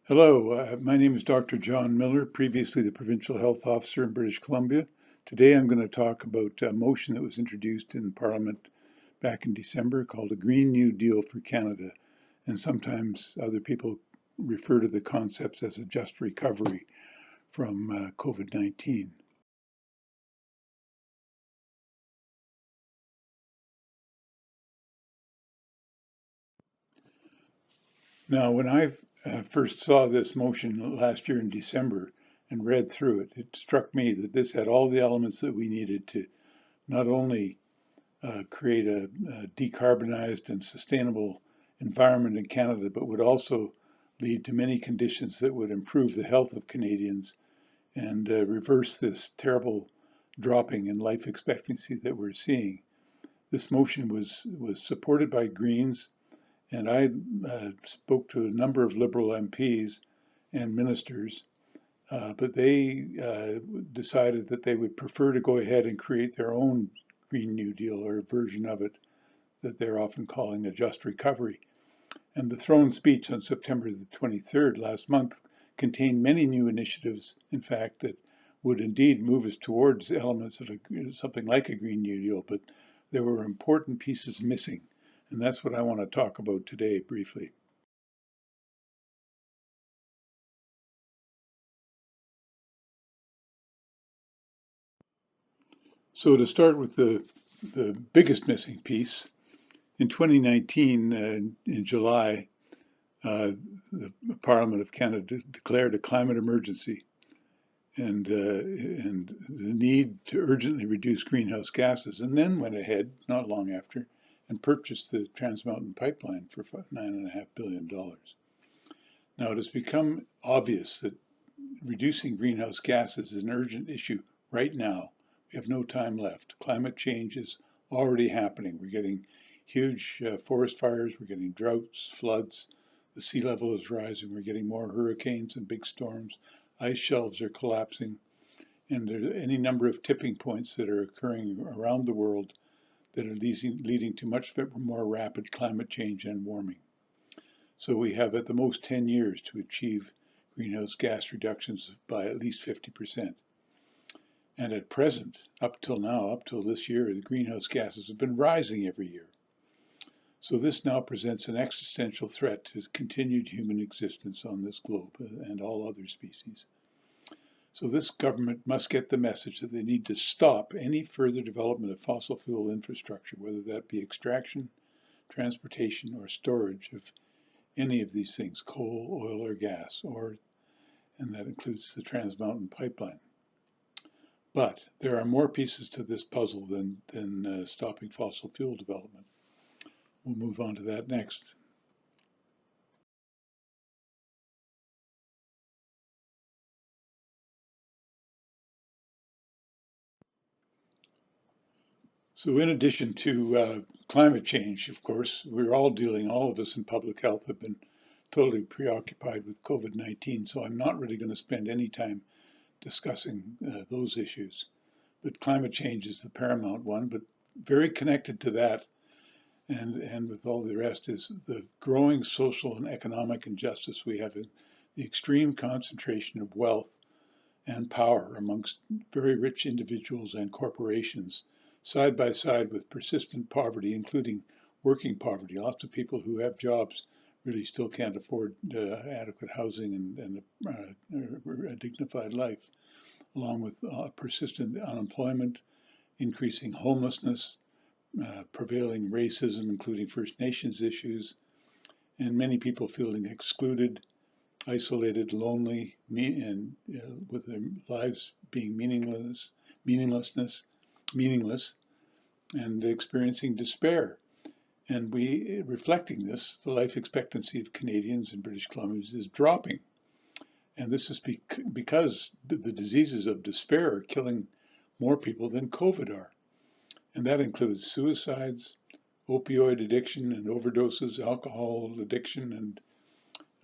Hello, my name is Dr. John Miller, previously the Provincial Health Officer in British Columbia. Today I'm going to talk about a motion that was introduced in Parliament back in December called a Green New Deal for Canada. And sometimes other people refer to the concepts as a just recovery from COVID-19. Now, when I first saw this motion last year in December and read through it, it struck me that this had all the elements that we needed to not only create a decarbonized and sustainable environment in Canada, but would also lead to many conditions that would improve the health of Canadians and reverse this terrible dropping in life expectancy that we're seeing. This motion was supported by Greens, and I spoke to a number of Liberal MPs and ministers, but they decided that they would prefer to go ahead and create their own Green New Deal, or a version of it that they're often calling a just recovery. And the throne speech on September the 23rd last month contained many new initiatives, in fact, that would indeed move us towards elements of something like a Green New Deal, but there were important pieces missing. And that's what I want to talk about today briefly. So to start with the biggest missing piece, in 2019, in July, the Parliament of Canada declared a climate emergency and the need to urgently reduce greenhouse gases, and then went ahead, not long after, and purchased the Trans Mountain Pipeline for $9.5 billion. Now, it has become obvious that reducing greenhouse gases is an urgent issue right now. We have no time left. Climate change is already happening. We're getting huge forest fires, we're getting droughts, floods, the sea level is rising, we're getting more hurricanes and big storms, ice shelves are collapsing, and there are any number of tipping points that are occurring around the world that are leading to much more rapid climate change and warming. So we have at the most 10 years to achieve greenhouse gas reductions by at least 50%. And at present, up till now, up till this year, the greenhouse gases have been rising every year. So this now presents an existential threat to continued human existence on this globe and all other species. So this government must get the message that they need to stop any further development of fossil fuel infrastructure, whether that be extraction, transportation, or storage of any of these things, coal, oil, or gas, and that includes the Trans Mountain Pipeline. But there are more pieces to this puzzle than stopping fossil fuel development. We'll move on to that next. So in addition to climate change, of course, all of us in public health have been totally preoccupied with COVID-19, so I'm not really going to spend any time discussing those issues. But climate change is the paramount one, but very connected to that and with all the rest is the growing social and economic injustice we have in the extreme concentration of wealth and power amongst very rich individuals and corporations, side by side with persistent poverty, including working poverty. Lots of people who have jobs really still can't afford adequate housing and a dignified life, along with persistent unemployment, increasing homelessness, prevailing racism, including First Nations issues, and many people feeling excluded, isolated, lonely, and with their lives being meaningless, and experiencing despair. And reflecting this, the life expectancy of Canadians in British Columbia is dropping. And this is because the diseases of despair are killing more people than COVID are. And that includes suicides, opioid addiction and overdoses, alcohol addiction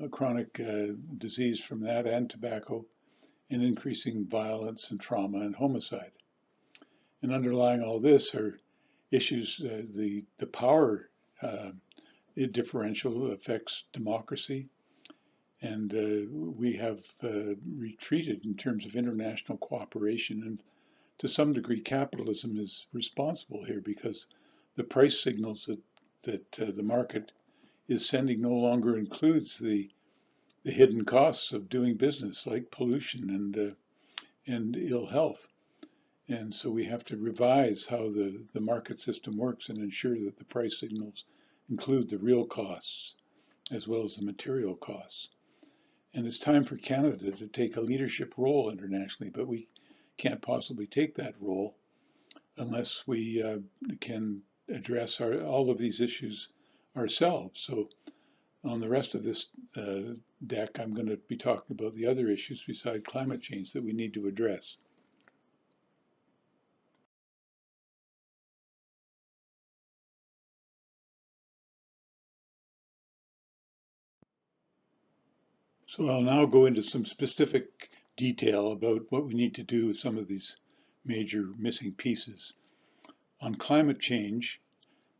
and chronic disease from that, and tobacco, and increasing violence and trauma and homicide. And underlying all this are issues, the power differential affects democracy, And we have retreated in terms of international cooperation. And to some degree, capitalism is responsible here because the price signals that the market is sending no longer includes the hidden costs of doing business, like pollution and ill health. And so we have to revise how the market system works and ensure that the price signals include the real costs as well as the material costs. And it's time for Canada to take a leadership role internationally, but we can't possibly take that role unless we can address all of these issues ourselves. So on the rest of this deck, I'm going to be talking about the other issues beside climate change that we need to address. So I'll now go into some specific detail about what we need to do with some of these major missing pieces. On climate change,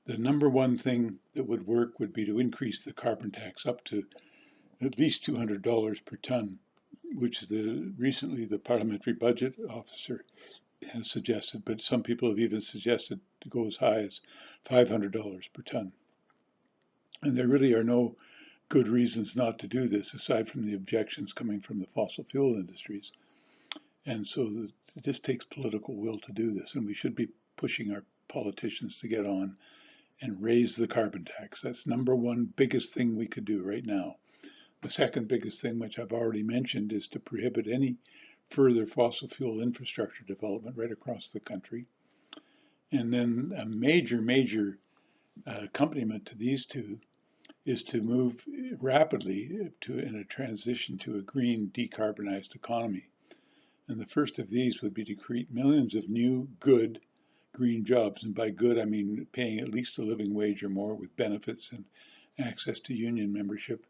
the number one thing that would work would be to increase the carbon tax up to at least $200 per ton, which recently the parliamentary budget officer has suggested, but some people have even suggested to go as high as $500 per ton. And there really are no good reasons not to do this, aside from the objections coming from the fossil fuel industries. And so this takes political will to do this, and we should be pushing our politicians to get on and raise the carbon tax. That's number one biggest thing we could do right now. The second biggest thing, which I've already mentioned, is to prohibit any further fossil fuel infrastructure development right across the country. And then a major accompaniment to these two is to move rapidly in a transition to a green, decarbonized economy. And the first of these would be to create millions of new, good green jobs. And by good, I mean paying at least a living wage or more with benefits and access to union membership.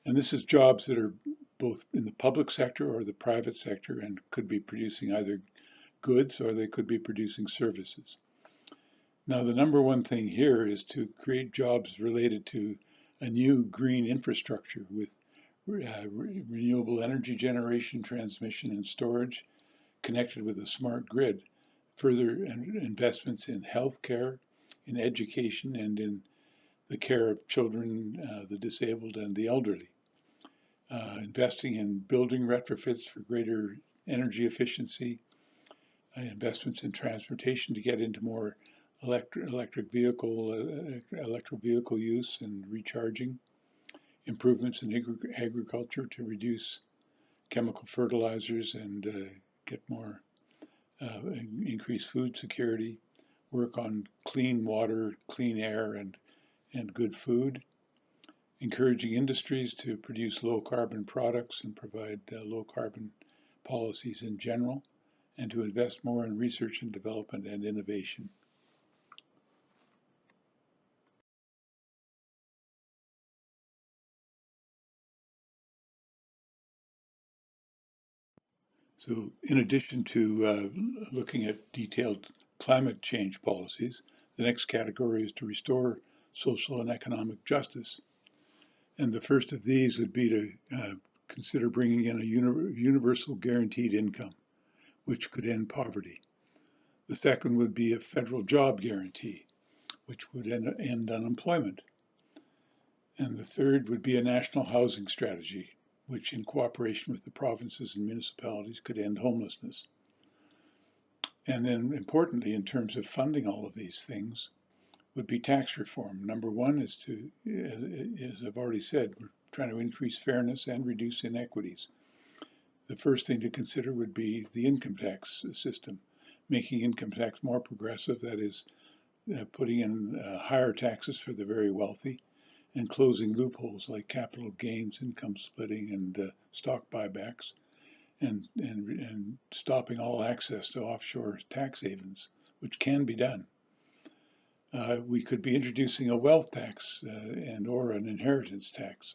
And this is jobs that are both in the public sector or the private sector and could be producing either goods or they could be producing services. Now, the number one thing here is to create jobs related to a new green infrastructure with renewable energy generation, transmission, and storage connected with a smart grid, further investments in healthcare, in education, and in the care of children, the disabled, and the elderly. Investing in building retrofits for greater energy efficiency, investments in transportation to get into more electric vehicle use and recharging, improvements in agriculture to reduce chemical fertilizers and get more increased food security, work on clean water, clean air, and good food, encouraging industries to produce low carbon products and provide low carbon policies in general, and to invest more in research and development and innovation. So in addition to looking at detailed climate change policies, the next category is to restore social and economic justice. And the first of these would be to consider bringing in a universal guaranteed income, which could end poverty. The second would be a federal job guarantee, which would end unemployment. And the third would be a national housing strategy, which in cooperation with the provinces and municipalities could end homelessness. And then importantly, in terms of funding all of these things, would be tax reform. Number one is to, as I've already said, we're trying to increase fairness and reduce inequities. The first thing to consider would be the income tax system, making income tax more progressive, that is, putting in higher taxes for the very wealthy and closing loopholes like capital gains, income splitting, and stock buybacks, and stopping all access to offshore tax havens, which can be done. We could be introducing a wealth tax and or an inheritance tax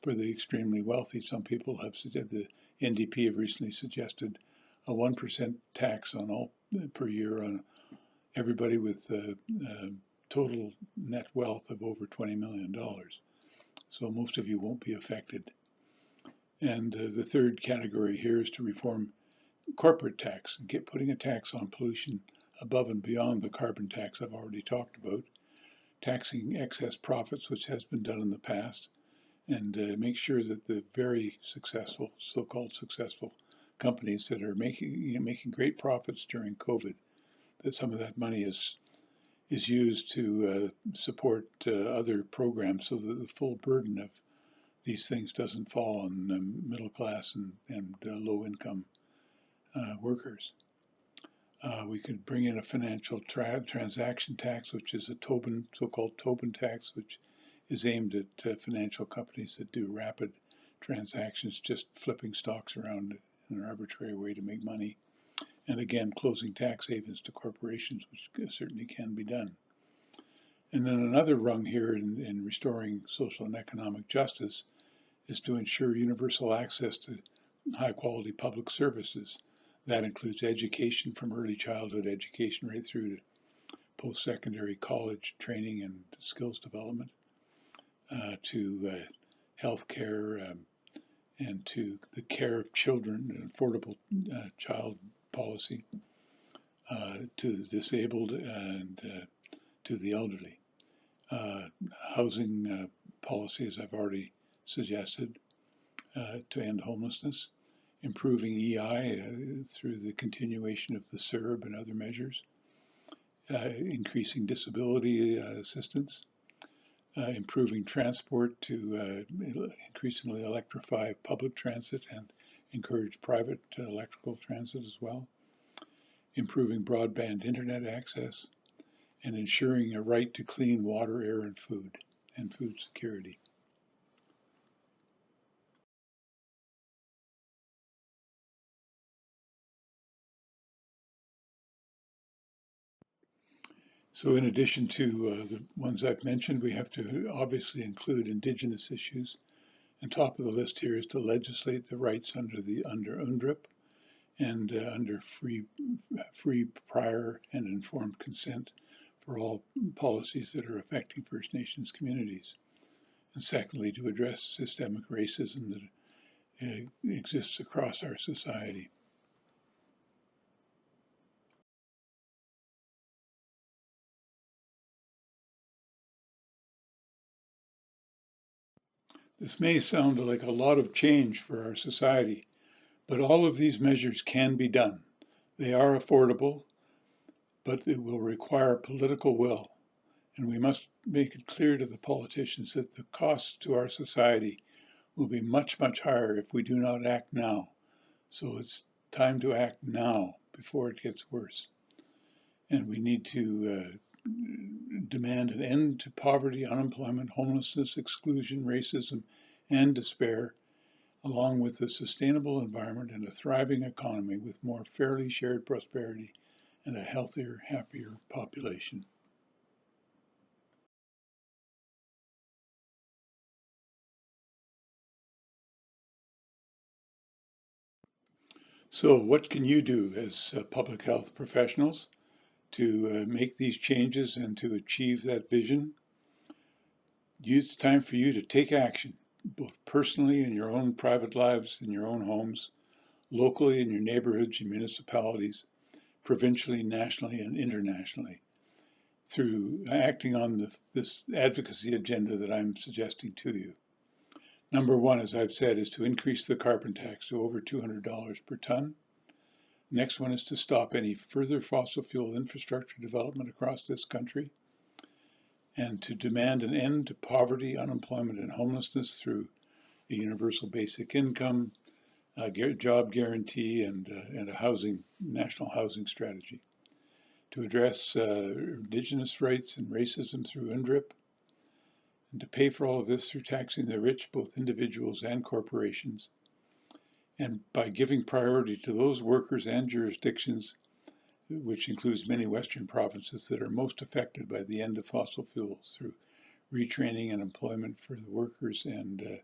for the extremely wealthy. Some people have suggested, the NDP have recently suggested a 1% tax on all per year on everybody with total net wealth of over $20 million. so most of you won't be affected. And the third category here is to reform corporate tax and putting a tax on pollution above and beyond the carbon tax I've already talked about, taxing excess profits, which has been done in the past, and make sure that the very successful, so-called successful companies that are making great profits during COVID, that some of that money is used to support other programs, so that the full burden of these things doesn't fall on middle class and low income workers. We could bring in a financial transaction tax, which is a Tobin, so-called Tobin tax, which is aimed at financial companies that do rapid transactions, just flipping stocks around in an arbitrary way to make money. And again, closing tax havens to corporations, which certainly can be done. And then another rung here in restoring social and economic justice is to ensure universal access to high quality public services. That includes education, from early childhood education right through to post-secondary college training and skills development, to health care, and to the care of children, and affordable child policy, to the disabled, and to the elderly. Housing policy, as I've already suggested, to end homelessness, improving EI through the continuation of the CERB and other measures, increasing disability assistance, improving transport to increasingly electrify public transit and encourage private electrical transit as well, improving broadband internet access, and ensuring a right to clean water, air, and food security. So in addition to the ones I've mentioned, we have to obviously include Indigenous issues. And top of the list here is to legislate the rights under UNDRIP and under free, prior, and informed consent for all policies that are affecting First Nations communities. And secondly, to address systemic racism that exists across our society. This may sound like a lot of change for our society, but all of these measures can be done. They are affordable, but it will require political will. And we must make it clear to the politicians that the costs to our society will be much, much higher if we do not act now. So it's time to act now before it gets worse. And we need to demand an end to poverty, unemployment, homelessness, exclusion, racism, and despair, along with a sustainable environment and a thriving economy with more fairly shared prosperity and a healthier, happier population. So what can you do as public health professionals to make these changes and to achieve that vision? It's time for you to take action, both personally in your own private lives, in your own homes, locally in your neighborhoods and municipalities, provincially, nationally, and internationally, through acting on this advocacy agenda that I'm suggesting to you. Number one, as I've said, is to increase the carbon tax to over $200 per ton. Next one is to stop any further fossil fuel infrastructure development across this country, and to demand an end to poverty, unemployment, and homelessness through a universal basic income, a job guarantee, and a national housing strategy. To address Indigenous rights and racism through UNDRIP, and to pay for all of this through taxing the rich, both individuals and corporations, and by giving priority to those workers and jurisdictions, which includes many Western provinces, that are most affected by the end of fossil fuels through retraining and employment for the workers, and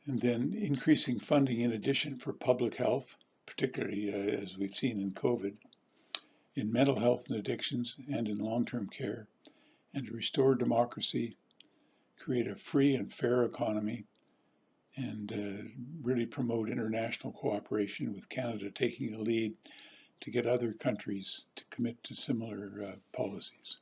then increasing funding in addition for public health, particularly as we've seen in COVID, in mental health and addictions, and in long-term care, and to restore democracy, create a free and fair economy, and really promote international cooperation, with Canada taking the lead to get other countries to commit to similar policies.